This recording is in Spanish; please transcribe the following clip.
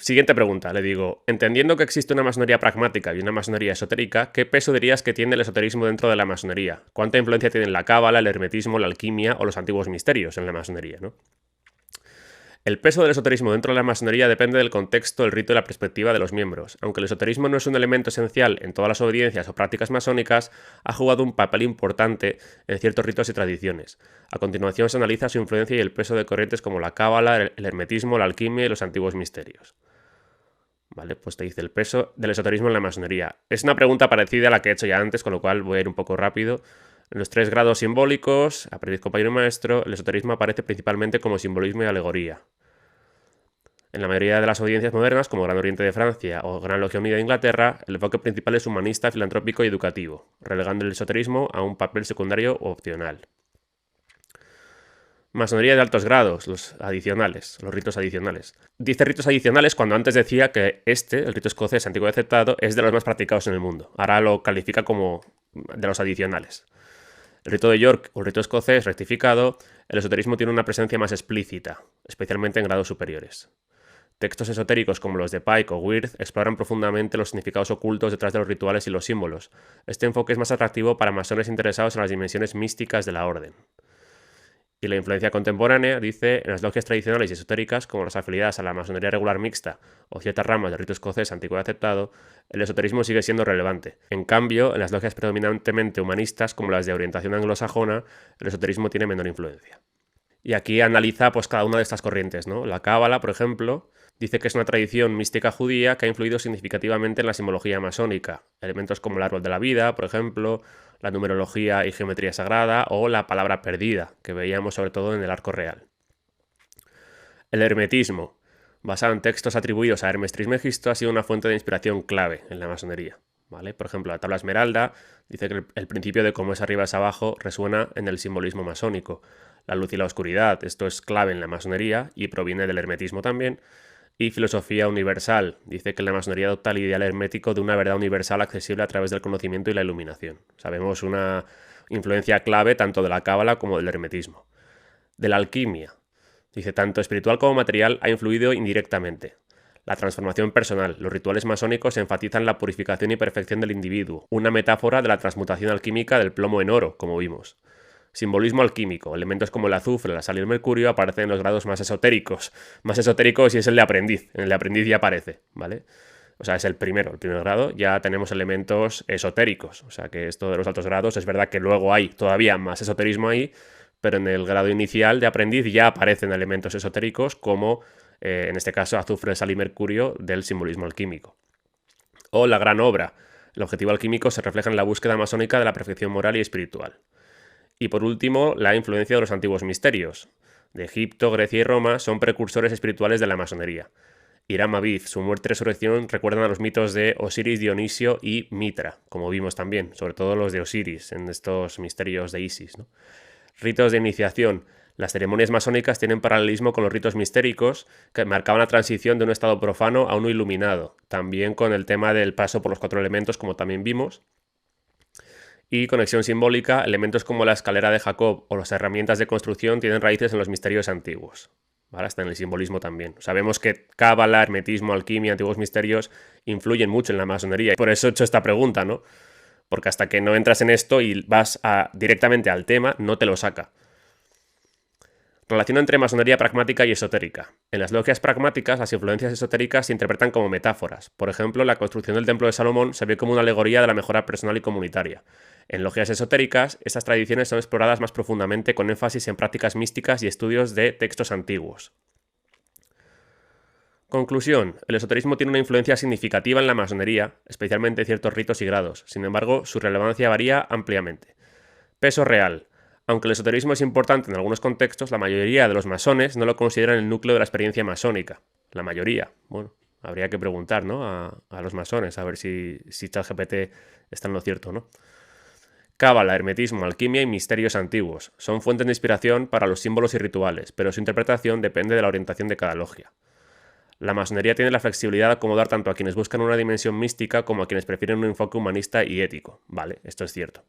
Siguiente pregunta, le digo, entendiendo que existe una masonería pragmática y una masonería esotérica, ¿qué peso dirías que tiene el esoterismo dentro de la masonería? ¿Cuánta influencia tienen la cábala, el hermetismo, la alquimia o los antiguos misterios en la masonería, ¿no? El peso del esoterismo dentro de la masonería depende del contexto, el rito y la perspectiva de los miembros. Aunque el esoterismo no es un elemento esencial en todas las obediencias o prácticas masónicas, ha jugado un papel importante en ciertos ritos y tradiciones. A continuación se analiza su influencia y el peso de corrientes como la cábala, el hermetismo, la alquimia y los antiguos misterios. Vale, pues te dice el peso del esoterismo en la masonería. Es una pregunta parecida a la que he hecho ya antes, con lo cual voy a ir un poco rápido. En los 3 grados simbólicos, aprendiz, compañero y maestro, el esoterismo aparece principalmente como simbolismo y alegoría. En la mayoría de las audiencias modernas, como Gran Oriente de Francia o Gran Logia Unida de Inglaterra, el enfoque principal es humanista, filantrópico y educativo, relegando el esoterismo a un papel secundario o opcional. Masonería de altos grados, los ritos adicionales. Dice ritos adicionales cuando antes decía que el rito escocés antiguo y aceptado, es de los más practicados en el mundo. Ahora lo califica como de los adicionales. El rito de York o el rito escocés rectificado, el esoterismo tiene una presencia más explícita, especialmente en grados superiores. Textos esotéricos como los de Pike o Wirth exploran profundamente los significados ocultos detrás de los rituales y los símbolos. Este enfoque es más atractivo para masones interesados en las dimensiones místicas de la orden. Y la influencia contemporánea, dice, en las logias tradicionales y esotéricas, como las afiliadas a la masonería regular mixta o ciertas ramas del rito escocés antiguo y aceptado, el esoterismo sigue siendo relevante. En cambio, en las logias predominantemente humanistas, como las de orientación anglosajona, el esoterismo tiene menor influencia. Y aquí analiza pues cada una de estas corrientes, ¿no? La cábala, por ejemplo, dice que es una tradición mística judía que ha influido significativamente en la simbología masónica. Elementos como el árbol de la vida, por ejemplo, la numerología y geometría sagrada o la palabra perdida, que veíamos sobre todo en el Arco Real. El hermetismo, basado en textos atribuidos a Hermes Trismegisto, ha sido una fuente de inspiración clave en la masonería. ¿Vale? Por ejemplo, la tabla esmeralda dice que el principio de cómo es arriba es abajo resuena en el simbolismo masónico. La luz y la oscuridad, esto es clave en la masonería y proviene del hermetismo también. Y filosofía universal, dice que la masonería adopta el ideal hermético de una verdad universal accesible a través del conocimiento y la iluminación. Sabemos una influencia clave tanto de la cábala como del hermetismo. De la alquimia, dice tanto espiritual como material ha influido indirectamente. La transformación personal. Los rituales masónicos enfatizan la purificación y perfección del individuo, una metáfora de la transmutación alquímica del plomo en oro, como vimos. Simbolismo alquímico. Elementos como el azufre, la sal y el mercurio aparecen en los grados más esotéricos. Más esotéricos y es el de aprendiz. En el de aprendiz ya aparece, ¿vale? O sea, es el primer grado, ya tenemos elementos esotéricos. O sea, que esto de los altos grados, es verdad que luego hay todavía más esoterismo ahí, pero en el grado inicial de aprendiz ya aparecen elementos esotéricos como, en este caso, azufre, sal y mercurio del simbolismo alquímico. O la gran obra. El objetivo alquímico se refleja en la búsqueda masónica de la perfección moral y espiritual. Y por último, la influencia de los antiguos misterios. De Egipto, Grecia y Roma son precursores espirituales de la masonería. Hiram Abiz, su muerte y resurrección recuerdan a los mitos de Osiris, Dionisio y Mitra, como vimos también, sobre todo los de Osiris en estos misterios de Isis, ¿no? Ritos de iniciación. Las ceremonias masónicas tienen paralelismo con los ritos mistéricos que marcaban la transición de un estado profano a uno iluminado, también con el tema del paso por los 4 elementos, como también vimos. Y conexión simbólica, elementos como la escalera de Jacob o las herramientas de construcción tienen raíces en los misterios antiguos. ¿Vale? Hasta en el simbolismo también. Sabemos que cábala, hermetismo, alquimia, antiguos misterios influyen mucho en la masonería. Por eso he hecho esta pregunta, ¿no? Porque hasta que no entras en esto y vas directamente al tema, no te lo saca. Relación entre masonería pragmática y esotérica. En las logias pragmáticas, las influencias esotéricas se interpretan como metáforas. Por ejemplo, la construcción del Templo de Salomón se ve como una alegoría de la mejora personal y comunitaria. En logias esotéricas, estas tradiciones son exploradas más profundamente con énfasis en prácticas místicas y estudios de textos antiguos. Conclusión. El esoterismo tiene una influencia significativa en la masonería, especialmente en ciertos ritos y grados. Sin embargo, su relevancia varía ampliamente. Peso real. Aunque el esoterismo es importante en algunos contextos, la mayoría de los masones no lo consideran el núcleo de la experiencia masónica. La mayoría. Bueno, habría que preguntar, ¿no? a los masones, a ver si ChatGPT está en lo cierto, ¿no? Cábala, hermetismo, alquimia y misterios antiguos. Son fuentes de inspiración para los símbolos y rituales, pero su interpretación depende de la orientación de cada logia. La masonería tiene la flexibilidad de acomodar tanto a quienes buscan una dimensión mística como a quienes prefieren un enfoque humanista y ético. Vale, esto es cierto.